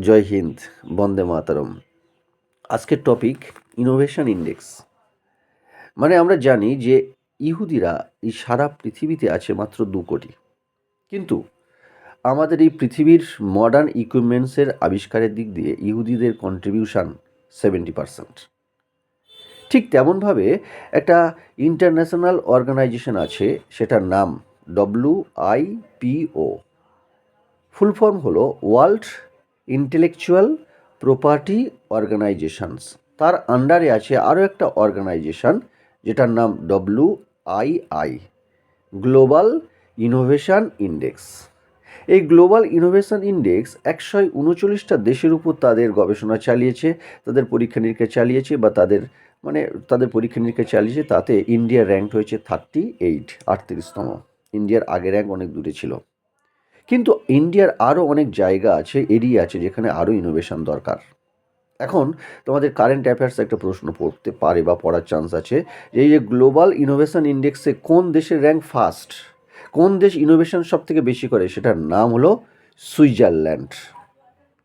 জয় হিন্দ, বন্দে মাতরম। আজকের topic innovation index. মানে আমরা জানি যে ইহুদিরা এই সারা পৃথিবীতে আছে মাত্র 2 কোটি, কিন্তু আমাদের এই পৃথিবীর মডার্ন ইকুইপমেন্টসের আবিষ্কারের দিক দিয়ে ইহুদিদের কন্ট্রিবিউশন 70%। ঠিক তেমনভাবে একটা ইন্টারন্যাশনাল অর্গানাইজেশন আছে, সেটার নাম WIPO। ফুল ফর্ম হলো ওয়ার্ল্ড ইন্টেলেকচুয়াল প্রপার্টি অর্গানাইজেশনস। তার আন্ডারে আছে আরও একটা অর্গানাইজেশন যেটার নাম WII, গ্লোবাল ইনোভেশন ইন্ডেক্স। এই গ্লোবাল ইনোভেশন ইন্ডেক্স 139টা দেশের উপর তাদের গবেষণা চালিয়েছে, তাদের পরীক্ষা নিরীক্ষা চালিয়েছে, বা তাদের পরীক্ষা নিরীক্ষা চালিয়েছে। তাতে ইন্ডিয়ার র্যাঙ্ক হয়েছে 38তম। ইন্ডিয়ার আগের র্যাঙ্ক অনেক দূরে ছিল, কিন্তু ইন্ডিয়ার আরও অনেক জায়গা আছে, এরিয়া আছে যেখানে আরও ইনোভেশন দরকার। এখন তোমাদের কারেন্ট অ্যাফেয়ার্স একটা প্রশ্ন পড়তে পারে বা পড়ার চান্স আছে যে এই যে গ্লোবাল ইনোভেশন ইন্ডেক্সে কোন দেশের র্যাঙ্ক ফার্স্ট, কোন দেশ ইনোভেশন সব থেকে বেশি করে, সেটার নাম হলো সুইজারল্যান্ড।